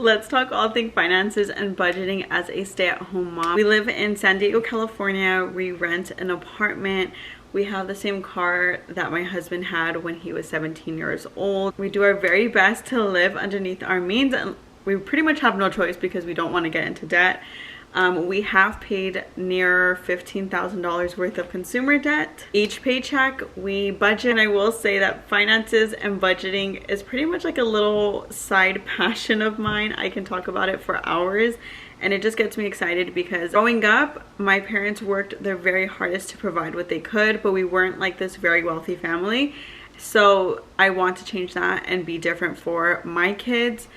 Let's talk all things finances and budgeting as a stay-at-home mom. We live in San Diego, California. We rent an apartment. We have the same car that my husband had when he was 17 years old. We do our very best to live underneath our means, and we pretty much have no choice because we don't want to get into debt. We have paid near $15,000 worth of consumer debt. Each paycheck we budget, and I will say that finances and budgeting is pretty much like a little side passion of mine. I can talk about it for hours, and it just gets me excited because growing up, my parents worked their very hardest to provide what they could, but we weren't like this very wealthy family. So I want to change that and be different for my kids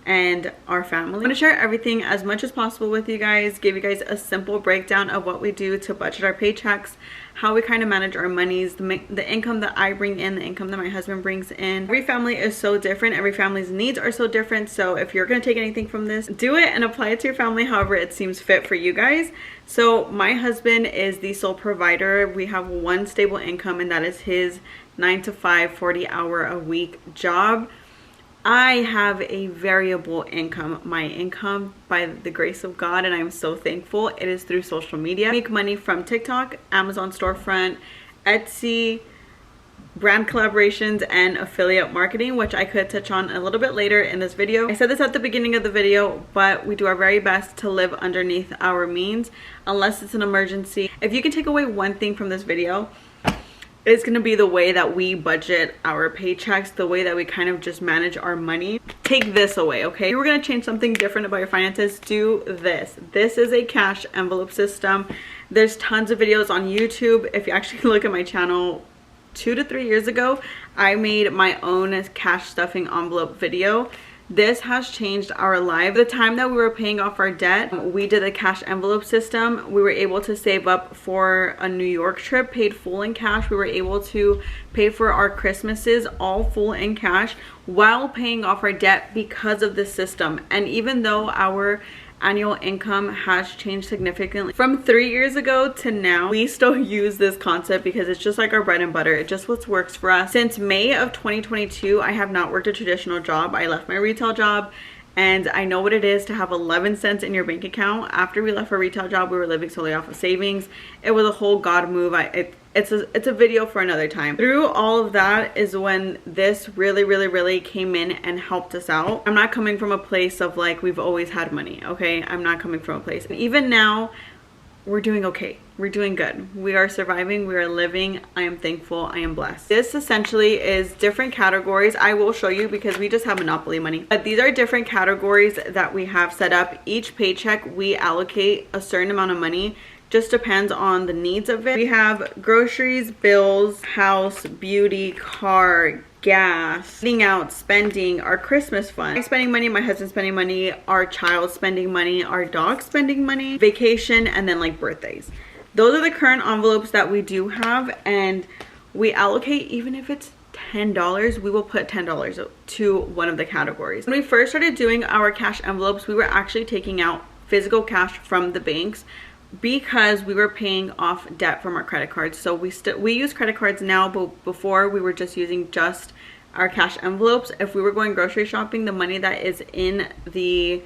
and our family. I'm going to share everything as much as possible with you guys, give you guys a simple breakdown of what we do to budget our paychecks, how we kind of manage our monies, the income that I bring in, the income that my husband brings in. Every family is so different. Every family's needs are so different. So if you're going to take anything from this, do it and apply it to your family however it seems fit for you guys. So my husband is the sole provider. We have one stable income, and that is his 9 to 5, 40-hour-a-week job. I have a variable income. My income, by the grace of God, and I'm so thankful, it is through social media. I make money from TikTok, Amazon storefront, Etsy, brand collaborations, and affiliate marketing, which I could touch on a little bit later in this video. I said this at the beginning of the video, but we do our very best to live underneath our means unless it's an emergency. If you can take away one thing from this video, it's going to be the way that we budget our paychecks, the way that we kind of just manage our money. Take this away, okay? If you were going to change something different about your finances, do this. This is a cash envelope system. There's tons of videos on YouTube. If you actually look at my channel 2 to 3 years ago, I made my own cash stuffing envelope video. This has changed our life. The time that we were paying off our debt, we did a cash envelope system. We were able to save up for a New York trip, paid full in cash. We were able to pay for our Christmases all full in cash while paying off our debt because of this system. And even though our annual income has changed significantly from 3 years ago to now, we still use this concept because it's just like our bread and butter. It just what works for us. Since May of 2022, I have not worked a traditional job. I left my retail job, and I know what it is to have 11 cents in your bank account. After we left our retail job, we were living solely off of savings. It was a whole God move. It's a video for another time. Through all of that is when this really came in and helped us out. I'm not coming from a place of like we've always had money, okay? I'm not coming from a place. And even now, we're doing okay. We're doing good. We are surviving. We are living. I am thankful. I am blessed. This essentially is different categories. I will show you because we just have monopoly money. But these are different categories that we have set up. Each paycheck, we allocate a certain amount of money. Just depends on the needs of it. We have groceries, bills, house, beauty, car, gas, eating out, spending, our Christmas fund. I'm spending money, my husband's spending money, our child spending money, our dog spending money, vacation, and then like birthdays. Those are the current envelopes that we do have, and we allocate, even if it's $10, we will put $10 to one of the categories. When we first started doing our cash envelopes, we were actually taking out physical cash from the banks because we were paying off debt from our credit cards. So we use credit cards now, but before we were just using just our cash envelopes. If we were going grocery shopping, the money that is in the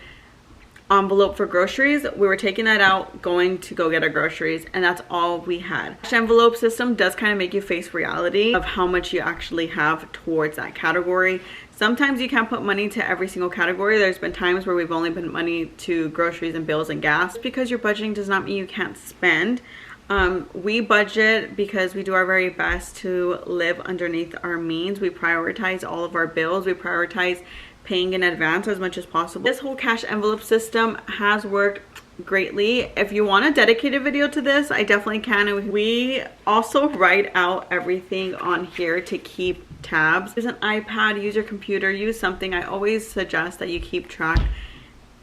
envelope for groceries, we were taking that out, going to go get our groceries, and that's all we had. Cash envelope system does kind of make you face reality of how much you actually have towards that category. Sometimes you can't put money to every single category. There's been times where we've only put money to groceries and bills and gas. Because your budgeting does not mean you can't spend. We budget because we do our very best to live underneath our means. We prioritize all of our bills. We prioritize paying in advance as much as possible. This whole cash envelope system has worked greatly. If you want a dedicated video to this, I definitely can. And we also write out everything on here to keep tabs. Use an iPad, use your computer, use something. I always suggest that you keep track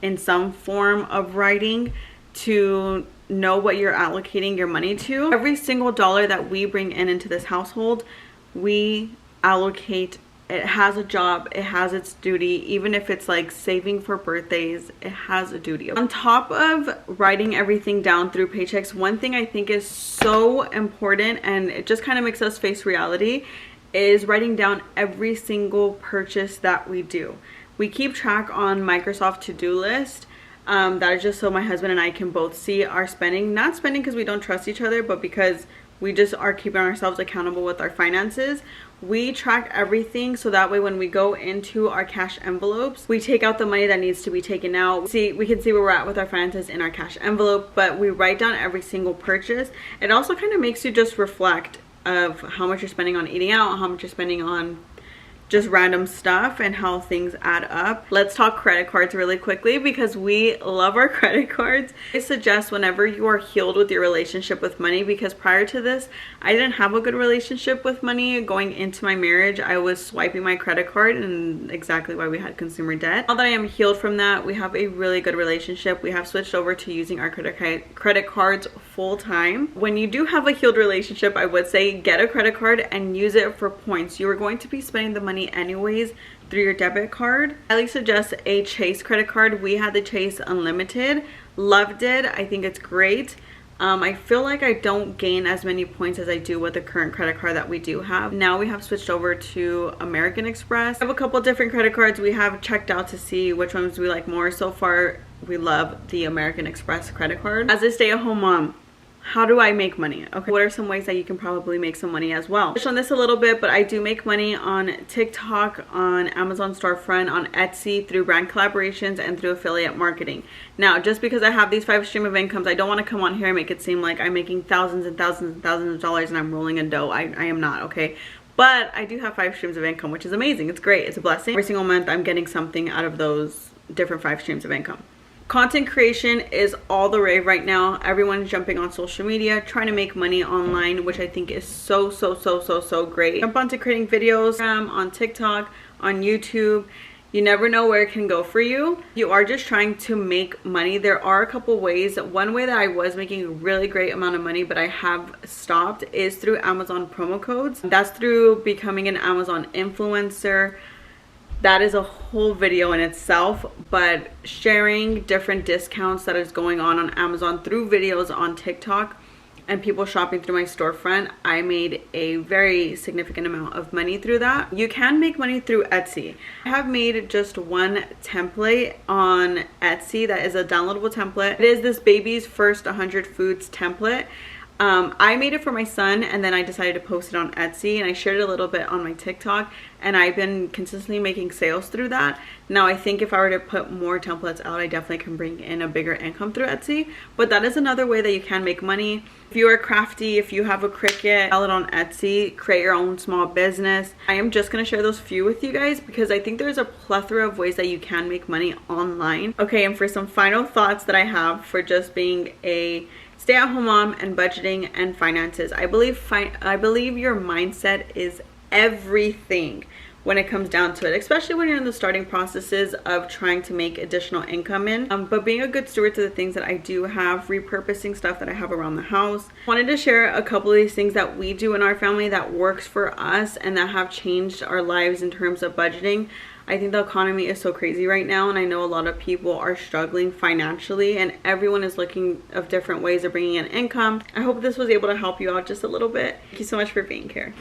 in some form of writing to know what you're allocating your money to. Every single dollar that we bring in into this household, we allocate. It has a job, it has its duty. Even if it's like saving for birthdays, it has a duty. On top of writing everything down through paychecks, one thing I think is so important, and it just kind of makes us face reality, is writing down every single purchase that we do. We keep track on Microsoft to-do list. That is just so my husband and I can both see our spending. Not spending because we don't trust each other, but because we just are keeping ourselves accountable with our finances. We track everything so that way when we go into our cash envelopes, we take out the money that needs to be taken out. We can see where we're at with our finances in our cash envelope, but we write down every single purchase. It also kind of makes you just reflect of how much you're spending on eating out, how much you're spending on just random stuff, and how things add up. Let's talk credit cards really quickly because we love our credit cards. I suggest whenever you are healed with your relationship with money, because prior to this, I didn't have a good relationship with money. Going into my marriage, I was swiping my credit card, and exactly why we had consumer debt. Now that I am healed from that, we have a really good relationship. We have switched over to using our credit cards full time. When you do have a healed relationship, I would say get a credit card and use it for points. You are going to be spending the money anyways through your debit card. I highly suggest a Chase credit card. We had the Chase Unlimited, loved it. I think it's great. I feel like I don't gain as many points as I do with the current credit card that we do have. Now we have switched over to American Express. I have a couple different credit cards. We have checked out to see which ones we like more. So far, we love the American Express credit card. As a stay-at-home mom, how do I make money? Okay, what are some ways that you can probably make some money as well? I touched on this a little bit, but I do make money on TikTok, on Amazon storefront, on Etsy, through brand collaborations, and through affiliate marketing. Now, just because I have these 5 stream of incomes, I don't want to come on here and make it seem like I'm making thousands and thousands and thousands of dollars and I'm rolling in dough. I am not, okay? But I do have 5 streams of income, which is amazing. It's great. It's a blessing. Every single month, I'm getting something out of those different 5 streams of income. Content creation is all the rave right now. Everyone's jumping on social media, trying to make money online, which I think is so great. Jump onto creating videos on TikTok, on YouTube. You never know where it can go for you. You are just trying to make money. There are a couple ways. One way that I was making a really great amount of money, but I have stopped, is through Amazon promo codes. That's through becoming an Amazon influencer. That is a whole video in itself, but sharing different discounts that is going on Amazon through videos on TikTok and people shopping through my storefront, I made a very significant amount of money through that. You can make money through Etsy. I have made just one template on Etsy that is a downloadable template. It is this baby's first 100 foods template. I made it for my son, and then I decided to post it on Etsy, and I shared it a little bit on my TikTok, and I've been consistently making sales through that. Now I think if I were to put more templates out, I definitely can bring in a bigger income through Etsy, but that is another way that you can make money. If you are crafty, if you have a Cricut, sell it on Etsy, create your own small business. I am just going to share those few with you guys because I think there's a plethora of ways that you can make money online. Okay, and for some final thoughts that I have for just being a stay-at-home mom and budgeting and finances, I believe your mindset is everything when it comes down to it, especially when you're in the starting processes of trying to make additional income in. But being a good steward to the things that I do have, repurposing stuff that I have around the house. Wanted to share a couple of these things that we do in our family that works for us and that have changed our lives in terms of budgeting. I think the economy is so crazy right now, and I know a lot of people are struggling financially, and everyone is looking of different ways of bringing in income. I hope this was able to help you out just a little bit. Thank you so much for being here.